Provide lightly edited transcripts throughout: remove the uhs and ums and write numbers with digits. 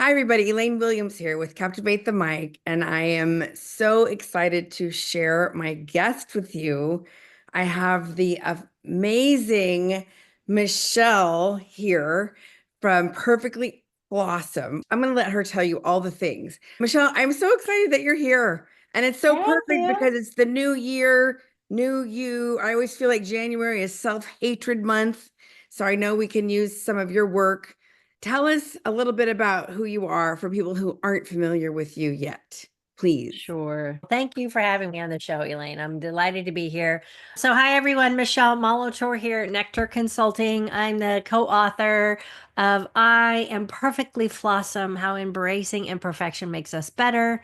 Hi, everybody. Elaine Williams here with Captivate the Mic, and I am so excited to share my guest with you. I have the amazing Michelle here from Perfectly Flossom. I'm going to let her tell you all the things. Michelle, I'm so excited that you're here, and it's so Thank perfect you. because it's the new year, new you. I always feel like January is self-hatred month, so I know we can use some of your work. Tell us a little bit about who you are for people who aren't familiar with you yet, please. Sure. Thank you for having me on the show, Elaine. I'm delighted to be here. So, hi, everyone. Michelle Molitor here at Nectar Consulting. I'm the co-author of I Am Perfectly Flossom, How Embracing Imperfection Makes Us Better.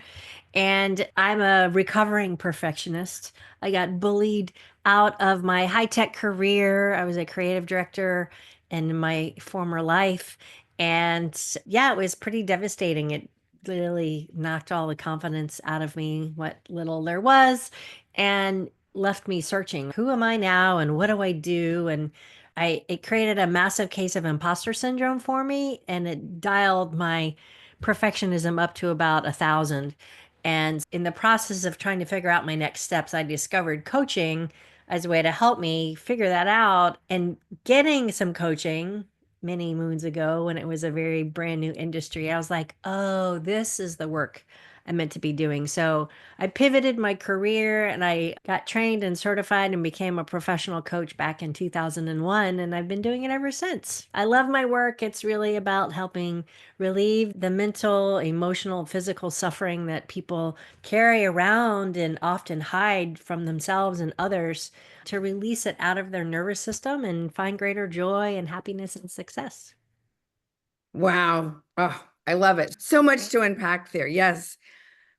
And I'm a recovering perfectionist. I got bullied out of my high-tech career. I was a creative director in my former life. And yeah, it was pretty devastating. It literally knocked all the confidence out of me, what little there was, and left me searching. Who am I now and what do I do? And it created a massive case of imposter syndrome for me, and it dialed my perfectionism up to about 1,000. And in the process of trying to figure out my next steps, I discovered coaching as a way to help me figure that out. And getting some coaching many moons ago when it was a very brand new industry, I was like, oh, this is the work I'm meant to be doing. So I pivoted my career and I got trained and certified and became a professional coach back in 2001. And I've been doing it ever since. I love my work. It's really about helping relieve the mental, emotional, physical suffering that people carry around and often hide from themselves and others, to release it out of their nervous system and find greater joy and happiness and success. Wow. Oh, I love it. So much to unpack there. Yes.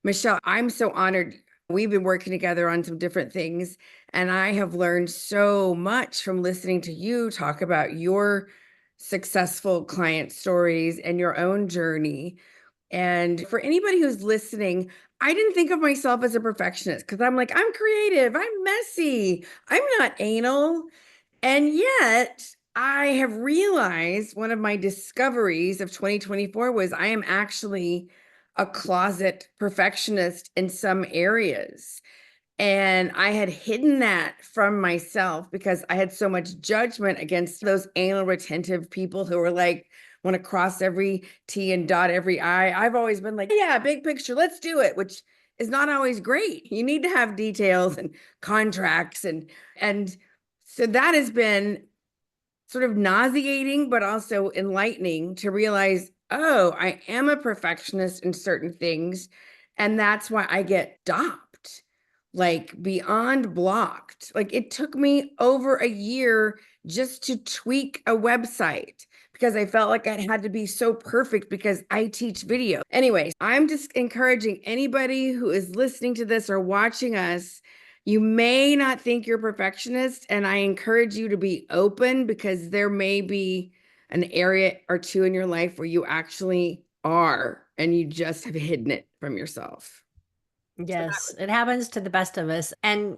Michelle, I'm so honored. We've been working together on some different things, and I have learned so much from listening to you talk about your successful client stories and your own journey. And for anybody who's listening, I didn't think of myself as a perfectionist because I'm like, I'm creative, I'm messy, I'm not anal. And yet, I have realized one of my discoveries of 2024 was I am actually a closet perfectionist in some areas. And I had hidden that from myself because I had so much judgment against those anal retentive people who were like, want to cross every T and dot every I. I've always been like, yeah, big picture, let's do it, which is not always great. You need to have details and contracts and so that has been sort of nauseating, but also enlightening to realize, oh, I am a perfectionist in certain things. And that's why I get stopped, like beyond blocked. Like it took me over a year just to tweak a website because I felt like I had to be so perfect because I teach video. Anyways, I'm just encouraging anybody who is listening to this or watching us, you may not think you're a perfectionist, and I encourage you to be open because there may be an area or two in your life where you actually are, and you just have hidden it from yourself. So Yes, it happens to the best of us. And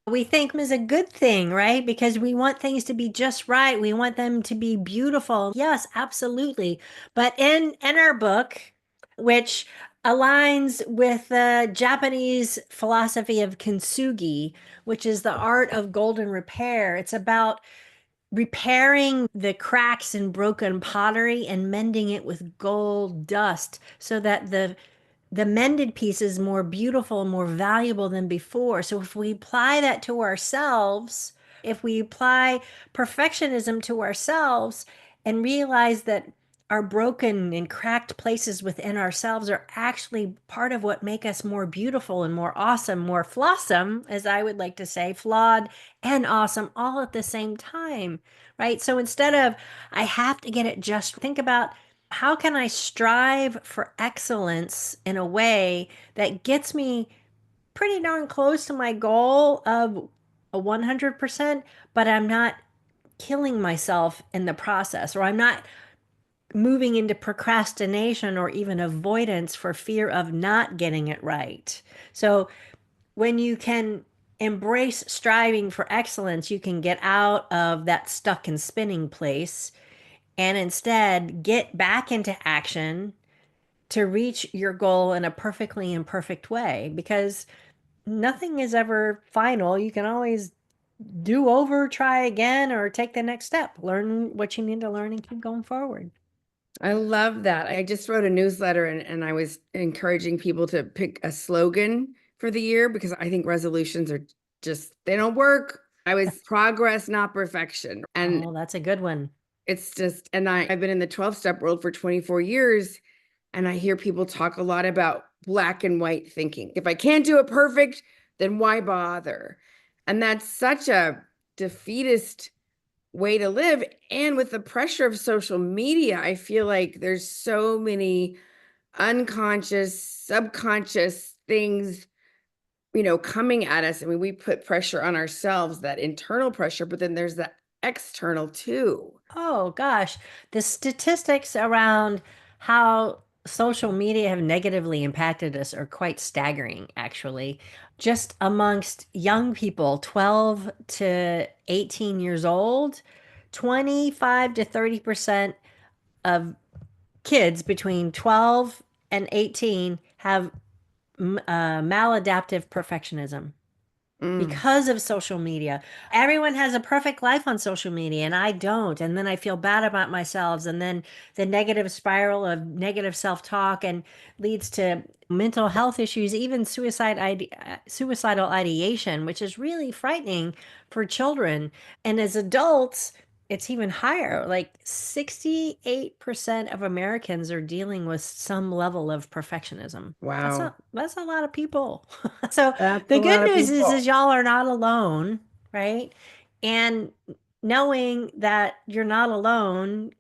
we think is a good thing, right? Because we want things to be just right. We want them to be beautiful. Yes, absolutely. But in our book, which aligns with the Japanese philosophy of kintsugi, which is the art of golden repair, it's about repairing the cracks in broken pottery and mending it with gold dust so that the mended piece is more beautiful, more valuable than before. So if we apply that to ourselves, if we apply perfectionism to ourselves and realize that our broken and cracked places within ourselves are actually part of what make us more beautiful and more awesome, more flossom, as I would like to say, flawed and awesome all at the same time, right? So instead of, I have to get it just, think about, how can I strive for excellence in a way that gets me pretty darn close to my goal of a 100%, but I'm not killing myself in the process, or I'm not moving into procrastination or even avoidance for fear of not getting it right. So when you can embrace striving for excellence, you can get out of that stuck and spinning place and instead get back into action, to reach your goal in a perfectly imperfect way, because nothing is ever final. You can always do over, try again, or take the next step. Learn what you need to learn and keep going forward. I love that. I just wrote a newsletter and I was encouraging people to pick a slogan for the year because I think resolutions are just, they don't work. I was progress, not perfection. And Oh, that's a good one. it's just, and I've been in the 12-step world for 24 years, and I hear people talk a lot about black and white thinking. If I can't do it perfect, then why bother? And that's such a defeatist way to live. And with the pressure of social media, I feel like there's so many unconscious, subconscious things, coming at us. I mean, we put pressure on ourselves, that internal pressure, but then there's that external too. Oh gosh, the statistics around how social media have negatively impacted us are quite staggering, actually. Just amongst young people, 12 to 18 years old, 25 to 30% of kids between 12 and 18 have maladaptive perfectionism Mm. because of social media. Everyone has a perfect life on social media, and I don't. And then I feel bad about myself. And then the negative spiral of negative self-talk and leads to mental health issues, even suicidal ideation, which is really frightening for children. And as adults, it's even higher. Like 68% of Americans are dealing with some level of perfectionism. Wow. That's a lot of people. So That's a the good lot of news is people. y'all are not alone, right? And knowing that you're not alone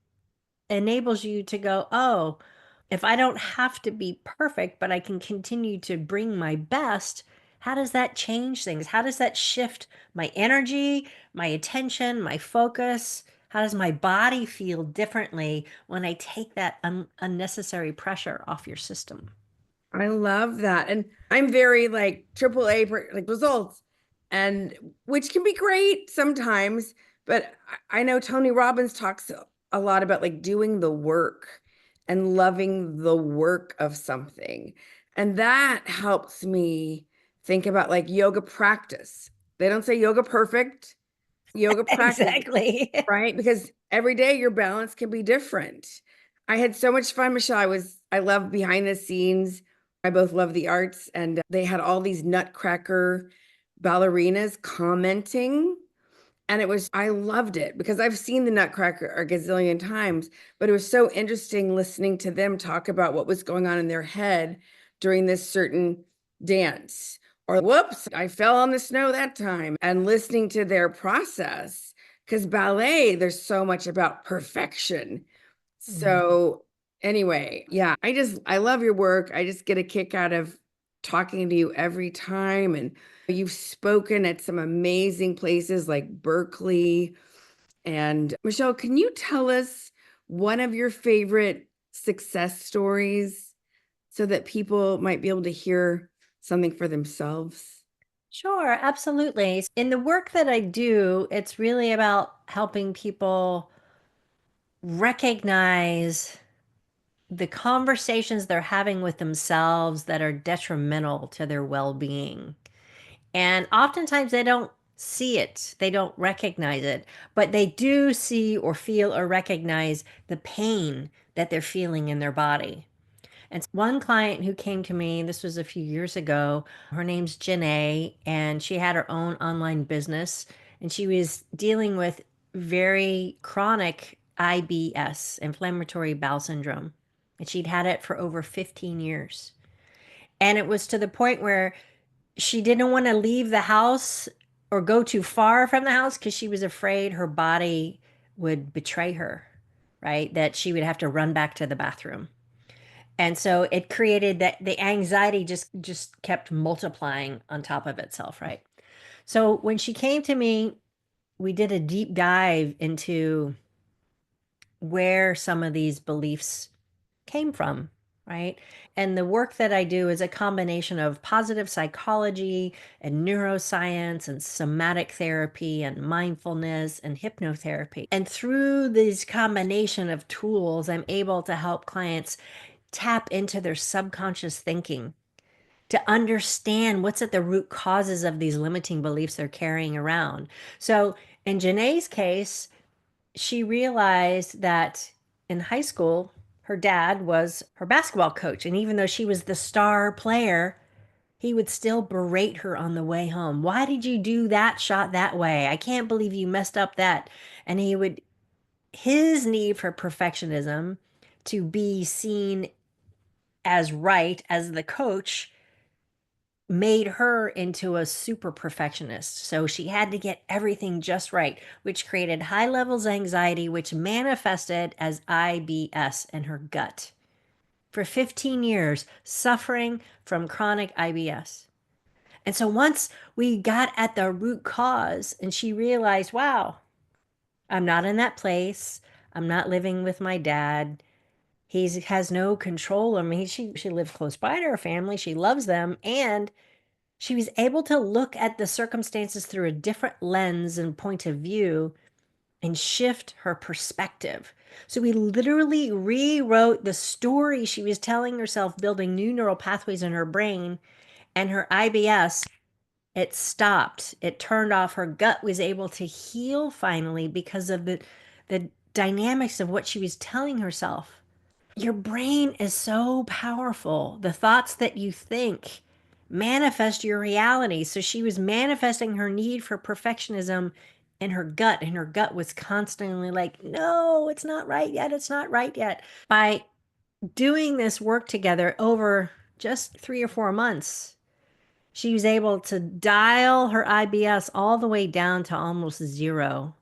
enables you to go, oh, if I don't have to be perfect, but I can continue to bring my best, how does that change things? How does that shift my energy, my attention, my focus? How does my body feel differently when I take that unnecessary pressure off your system? I love that. And I'm very like triple A like results, and which can be great sometimes, but I know Tony Robbins talks a lot about like doing the work and loving the work of something. And that helps me think about like yoga practice. They don't say yoga perfect, yoga practice, Exactly. right? Because every day your balance can be different. I had so much fun, Michelle. I love behind the scenes. I both love the arts, and they had all these nutcracker ballerinas commenting. And I loved it because I've seen the Nutcracker a gazillion times, but it was so interesting listening to them talk about what was going on in their head during this certain dance. Or, whoops, I fell on the snow that time, and listening to their process. Because ballet, there's so much about perfection. Mhm. So, anyway, yeah, I love your work. I just get a kick out of talking to you every time. And you've spoken at some amazing places like Berkeley. And Michelle, can you tell us one of your favorite success stories so that people might be able to hear something for themselves? Sure, absolutely. In the work that I do, it's really about helping people recognize the conversations they're having with themselves that are detrimental to their well-being. And oftentimes they don't see it, they don't recognize it, but they do see or feel or recognize the pain that they're feeling in their body. And one client who came to me, this was a few years ago, her name's Janae, and she had her own online business, and she was dealing with very chronic IBS, inflammatory bowel syndrome. And she'd had it for over 15 years. And it was to the point where she didn't want to leave the house or go too far from the house because she was afraid her body would betray her, right? That she would have to run back to the bathroom. And so it created that the anxiety just kept multiplying on top of itself, right? So when she came to me, we did a deep dive into where some of these beliefs came from, right? And the work that I do is a combination of positive psychology and neuroscience and somatic therapy and mindfulness and hypnotherapy. And through this combination of tools, I'm able to help clients tap into their subconscious thinking, to understand what's at the root causes of these limiting beliefs they're carrying around. So in Janae's case, she realized that in high school, her dad was her basketball coach. And even though she was the star player, he would still berate her on the way home. Why did you do that shot that way? I can't believe you messed up that. And his need for perfectionism, to be seen as right as the coach, made her into a super perfectionist. So she had to get everything just right, which created high levels of anxiety, which manifested as IBS in her gut. For 15 years, suffering from chronic IBS. And so once we got at the root cause and she realized, wow, I'm not in that place. I'm not living with my dad. He has no control of me. She lives close by to her family. She loves them. And she was able to look at the circumstances through a different lens and point of view and shift her perspective. So we literally rewrote the story she was telling herself, building new neural pathways in her brain, and her IBS, it stopped. It turned off. Her gut was able to heal finally because of the dynamics of what she was telling herself. Your brain is so powerful. The thoughts that you think manifest your reality. So she was manifesting her need for perfectionism in her gut, and her gut was constantly like, no, it's not right yet. It's not right yet. By doing this work together over just 3 or 4 months, she was able to dial her IBS all the way down to almost zero,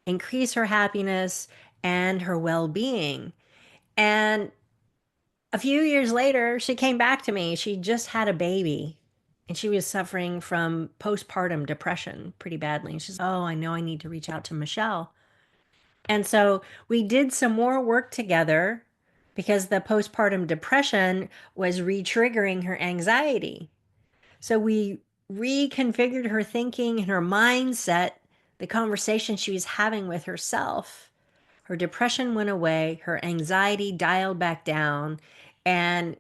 increase her happiness and her well being. And a few years later, she came back to me. She just had a baby and she was suffering from postpartum depression pretty badly. And she's, oh, I know I need to reach out to Michelle. And so we did some more work together because the postpartum depression was re-triggering her anxiety. So we reconfigured her thinking and her mindset, the conversation she was having with herself. Her depression went away, her anxiety dialed back down. And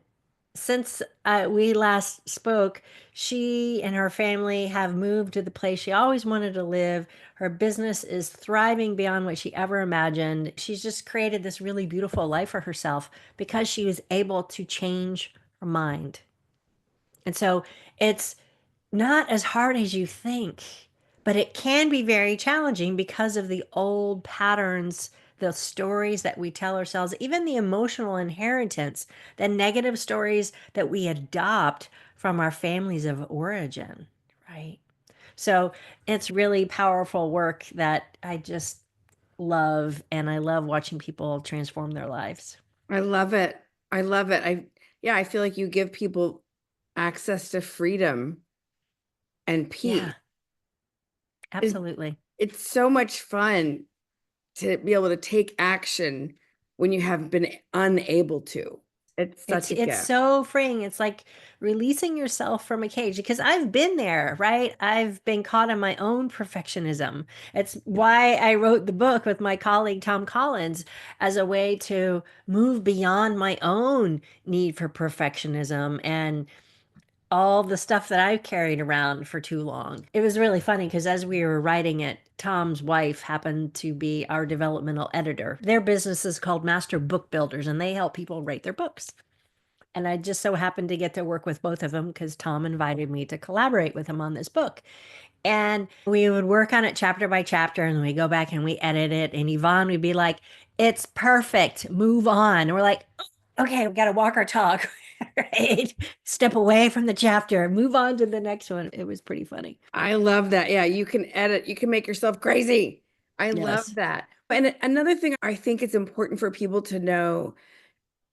since we last spoke, she and her family have moved to the place she always wanted to live. Her business is thriving beyond what she ever imagined. She's just created this really beautiful life for herself because she was able to change her mind. And so it's not as hard as you think, but it can be very challenging because of the old patterns, the stories that we tell ourselves, even the emotional inheritance, the negative stories that we adopt from our families of origin, right? So it's really powerful work that I just love, and I love watching people transform their lives. I love it. I love it. Yeah, I feel like you give people access to freedom and peace. Yeah, absolutely. It's so much fun to be able to take action when you have been unable to. It's It's such a it's gift. so freeing. It's like releasing yourself from a cage because I've been there, right? I've been caught in my own perfectionism. It's why I wrote the book with my colleague Tom Collins, as a way to move beyond my own need for perfectionism and all the stuff that I've carried around for too long. It was really funny because as we were writing it, Tom's wife happened to be our developmental editor. Their business is called Master Book Builders, and they help people write their books. And I just so happened to get to work with both of them because Tom invited me to collaborate with him on this book. And we would work on it chapter by chapter, and we go back and we edit it. And Yvonne would be like, it's perfect, move on. And we're like, okay, we got to walk our talk, right? Step away from the chapter, move on to the next one. It was pretty funny. I love that. Yeah, you can edit, you can make yourself crazy. I love Yes. that. And another thing I think it's important for people to know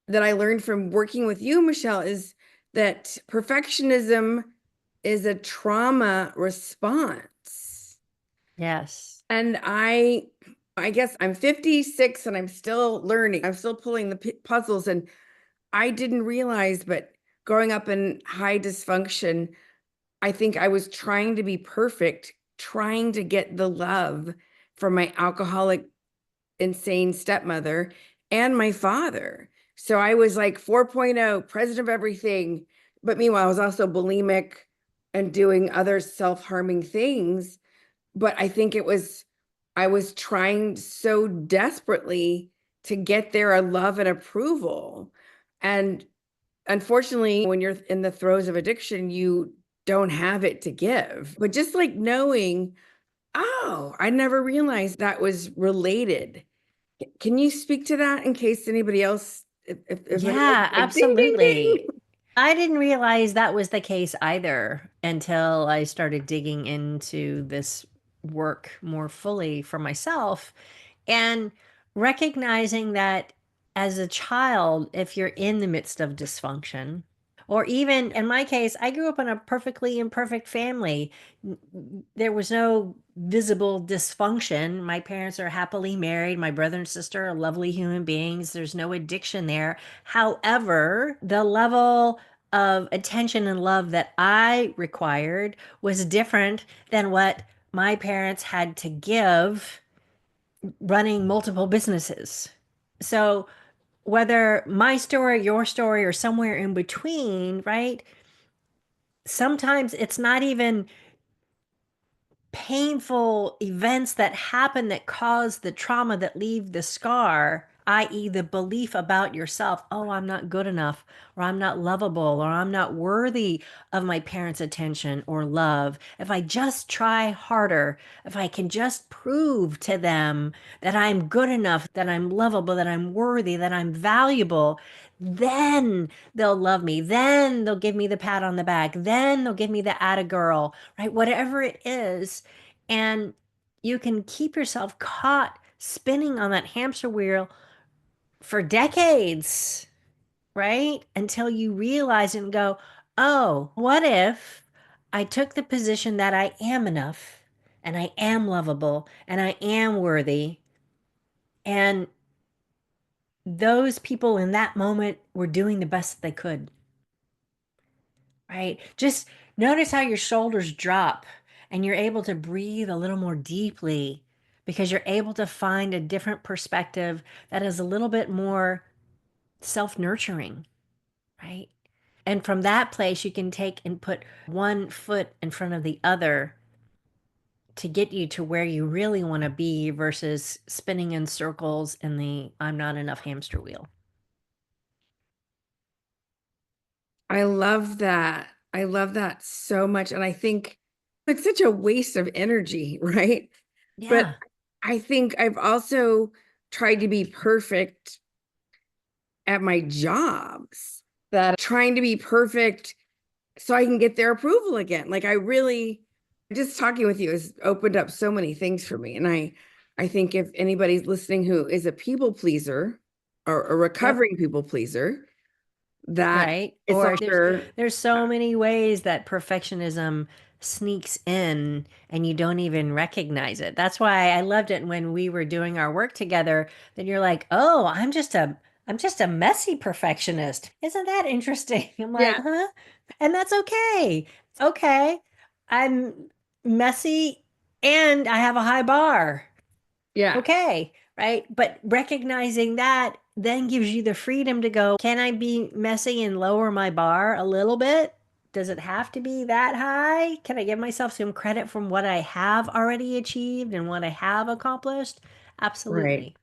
that I learned from working with you, Michelle, is that perfectionism is a trauma response. Yes. And I guess I'm 56 and I'm still learning. I'm still pulling the puzzles, and I didn't realize, but growing up in high dysfunction, I think I was trying to be perfect, trying to get the love from my alcoholic, insane stepmother and my father. So I was like 4.0, president of everything. But meanwhile, I was also bulimic and doing other self-harming things. But I think I was trying so desperately to get their love and approval. And unfortunately, when you're in the throes of addiction, you don't have it to give. But just like knowing, oh, I never realized that was related. Can you speak to that in case anybody else, if anyone's Yeah, like ding, ding, ding? absolutely. I didn't realize that was the case either until I started digging into this work more fully for myself and recognizing that as a child, if you're in the midst of dysfunction, or even in my case, I grew up in a perfectly imperfect family. There was no visible dysfunction. My parents are happily married. My brother and sister are lovely human beings. There's no addiction there. However, the level of attention and love that I required was different than what my parents had to give running multiple businesses. So, whether my story, your story, or somewhere in between, right? Sometimes it's not even painful events that happen that cause the trauma that leave the scar, i.e., the belief about yourself, oh, I'm not good enough, or I'm not lovable, or I'm not worthy of my parents' attention or love. If I just try harder, if I can just prove to them that I'm good enough, that I'm lovable, that I'm worthy, that I'm valuable, then they'll love me. Then they'll give me the pat on the back. Then they'll give me the atta girl, right? Whatever it is. And you can keep yourself caught spinning on that hamster wheel for decades, right? Until you realize and go, oh, what if I took the position that I am enough and I am lovable and I am worthy? And those people in that moment were doing the best they could. Right? Just notice how your shoulders drop and you're able to breathe a little more deeply because you're able to find a different perspective that is a little bit more self-nurturing, right? And from that place, you can take and put one foot in front of the other to get you to where you really want to be versus spinning in circles in the I'm not enough hamster wheel. I love that. I love that so much. And I think it's such a waste of energy, right? But Yeah. I think I've also tried to be perfect at my jobs, that trying to be perfect so I can get their approval again. Like I really just talking with you has opened up so many things for me. And I think if anybody's listening who is a people pleaser or a Yep. recovering people pleaser, that Right? it's Or all your there's so many ways that perfectionism sneaks in and you don't even recognize it. That's why I loved it when we were doing our work together, that you're like, "Oh, I'm just a messy perfectionist." Isn't that interesting? I'm like, yeah, "Huh?" And that's okay. Okay. I'm messy and I have a high bar. yeah, Okay, right? But recognizing that then gives you the freedom to go, can I be messy and lower my bar a little bit? Does it have to be that high? Can I give myself some credit from what I have already achieved and what I have accomplished? right. Absolutely.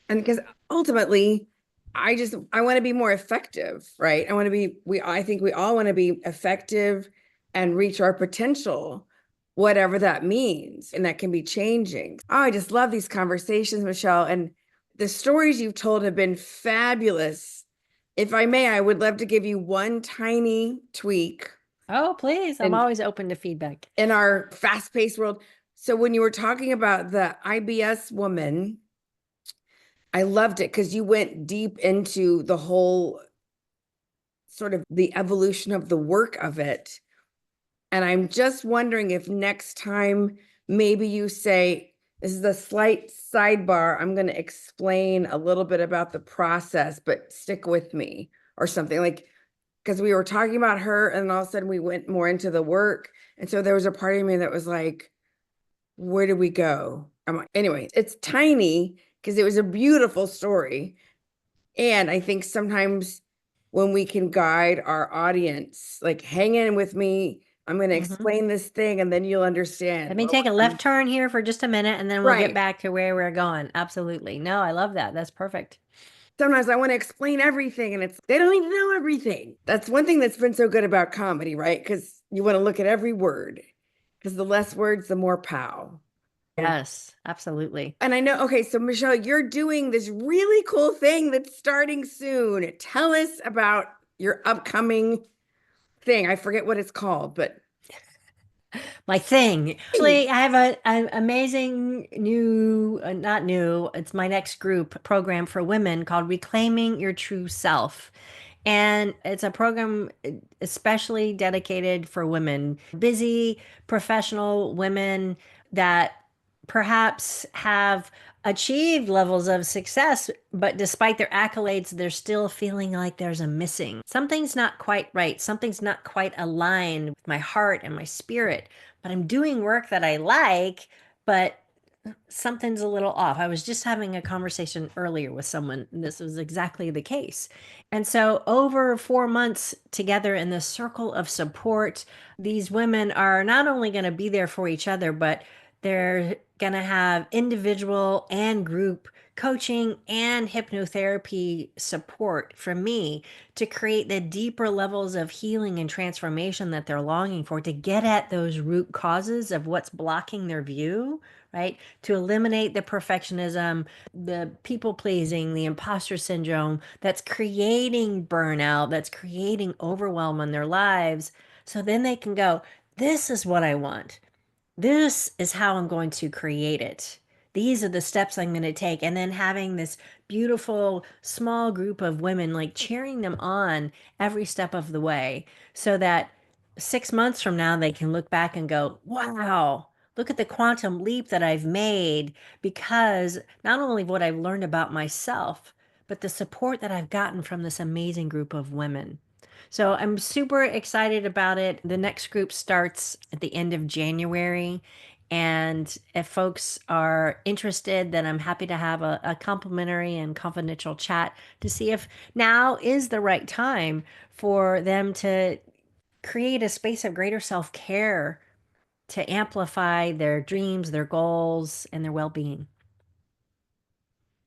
And because ultimately I want to be more effective, right? I think we all want to be effective and reach our potential, whatever that means, and that can be changing. Oh, I just love these conversations, Michelle, and the stories you've told have been fabulous. If I may, I would love to give you one tiny tweak Oh, please. I'm in always open to feedback. our fast-paced world. So when you were talking about the IBS woman, I loved it because you went deep into the whole sort of the evolution of the work of it. And I'm just wondering if next time maybe you say, this is a slight sidebar. I'm going to explain a little bit about the process, but stick with me or something like, because we were talking about her and all of a sudden we went more into the work. And so there was a part of me that was like, where do we go? Anyway, it's tiny because it was a beautiful story. And I think sometimes when we can guide our audience, like hang in with me, I'm going to Hmm. explain this thing and then you'll Let understand. me take a left turn here for just a minute and then we'll get Right. back to where we're going. Absolutely. No, I love that. That's perfect. Sometimes I want to explain everything and it's they don't even know everything. That's one thing that's been so good about comedy, right? Because you want to look at every word. Because the less words, the more pow. Yes, absolutely. And I know, okay, so Michelle, you're doing this really cool thing that's starting soon. Tell us about your upcoming thing. I forget what it's called, but My thing. Actually, I have an amazing new, not new, it's my next group program for women called Reclaiming Your True Self. And it's a program especially dedicated for women, busy professional women that perhaps have achieved levels of success, but despite their accolades, they're still feeling like there's a missing. Something's not quite right. Something's not quite aligned with my heart and my spirit, but I'm doing work that I like, but something's a little off. I was just having a conversation earlier with someone, and this was exactly the case. And so, over 4 months together in this circle of support, these women are not only going to be there for each other, but they're going to have individual and group coaching and hypnotherapy support from me to create the deeper levels of healing and transformation that they're longing for, to get at those root causes of what's blocking their view, right? To eliminate the perfectionism, the people pleasing, the imposter syndrome that's creating burnout, that's creating overwhelm in their lives. So then they can go, this is what I want. This is how I'm going to create it. These are the steps I'm going to take. And then having this beautiful small group of women like cheering them on every step of the way so that 6 months from now they can look back and go, wow, look at the quantum leap that I've made because not only what I've learned about myself, but the support that I've gotten from this amazing group of women. So I'm super excited about it. The next group starts at the end of January. And if folks are interested, then I'm happy to have a complimentary and confidential chat to see if now is the right time for them to create a space of greater self care to amplify their dreams, their goals, and their well being.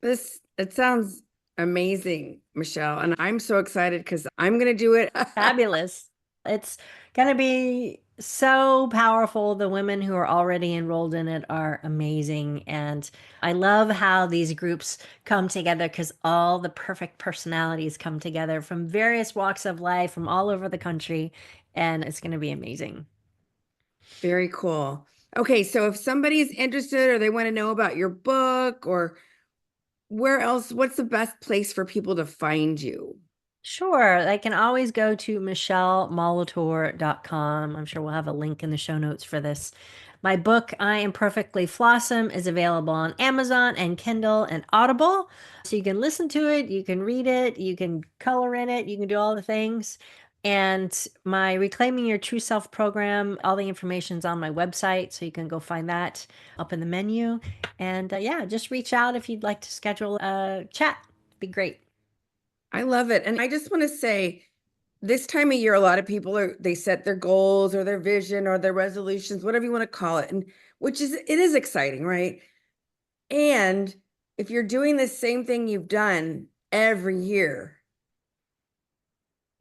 this it sounds amazing, Michelle. And I'm so excited because I'm gonna do it. Fabulous. It's going to be so powerful. The women who are already enrolled in it are amazing. And I love how these groups come together because all the perfect personalities come together from various walks of life from all over the country. And it's going to be amazing. Very cool. Okay, so if somebody's interested or they want to know about your book or where else, what's the best place for people to find you? Sure. They can always go to michellemolitor.com. I'm sure we'll have a link in the show notes for this. My book, I Am Perfectly Flossom, is available on Amazon and Kindle and Audible. So you can listen to it, you can read it, you can color in it, you can do all the things. And my Reclaiming Your True Self program, all the information's on my website. So you can go find that up in the menu. And yeah, just reach out if you'd like to schedule a chat. It'd be great. I love it. And I just want to say, this time of year, a lot of people they set their goals or their vision or their resolutions, whatever you want to call it. And which is, it is exciting, right? And if you're doing the same thing you've done every year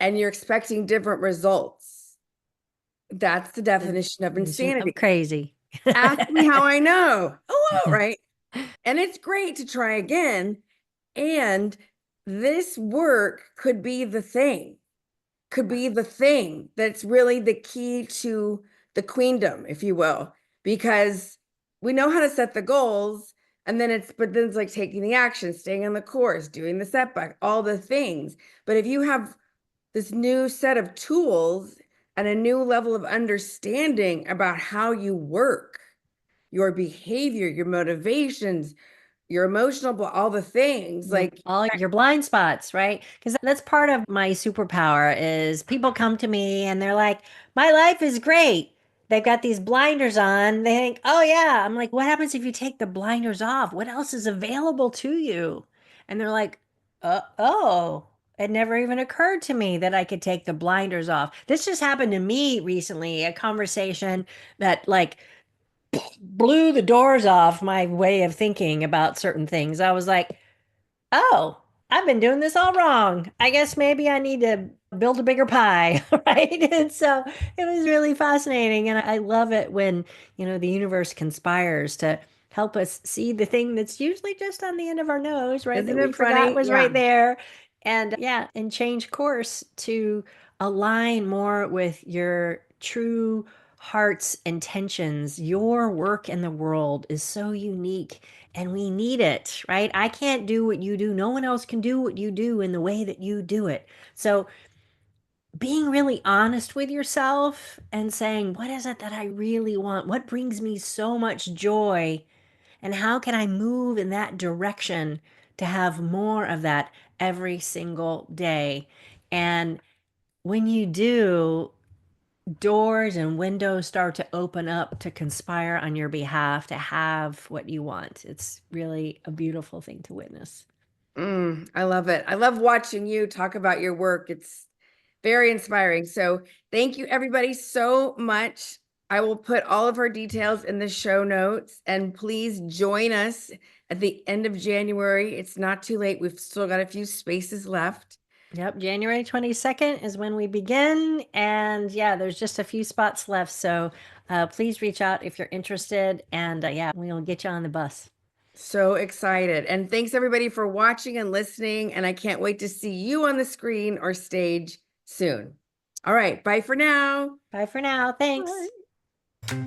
and you're expecting different results, that's the The definition of definition of insanity. crazy. Ask me how I know. Hello, right? And it's great to try again. And this work could be the thing that's really the key to the queendom, if you will, because we know how to set the goals. And then but then it's like taking the action, staying on the course, doing the setback, all the things. But if you have this new set of tools and a new level of understanding about how you work, your behavior, your motivations, your emotional, all the things like, All your blind spots, right? Because that's part of my superpower is people come to me and they're like, my life is great. They've got these blinders on. They think, oh yeah. I'm like, what happens if you take the blinders off? What else is available to you? And they're like, Oh, it never even occurred to me that I could take the blinders off. This just happened to me recently, a conversation that like blew the doors off my way of thinking about certain things. I was like, oh, I've been doing this all wrong. I guess maybe I need to build a bigger pie, right? And so it was really fascinating. And I love it when, the universe conspires to help us see the thing that's usually just on the end of our nose, right? Isn't That we it forgot funny? was Yeah. right there. And yeah, and change course to align more with your true heart's intentions. Your work in the world is so unique and we need it, right? I can't do what you do. No one else can do what you do in the way that you do it. So, being really honest with yourself and saying, what is it that I really want? What brings me so much joy? And how can I move in that direction to have more of that every single day? And when you do, doors and windows start to open up to conspire on your behalf to have what you want. It's really a beautiful thing to witness. I love it. I love watching you talk about your work. It's very inspiring. So thank you everybody so much. I will put all of our details in the show notes and please join us at the end of January. It's not too late. We've still got a few spaces left. Yep, January 22nd is when we begin. And yeah, there's just a few spots left. So please reach out if you're interested. And yeah, we'll get you on the bus. So excited. And thanks everybody for watching and listening. And I can't wait to see you on the screen or stage soon. All right. Bye for now. Bye for now. Thanks. Bye.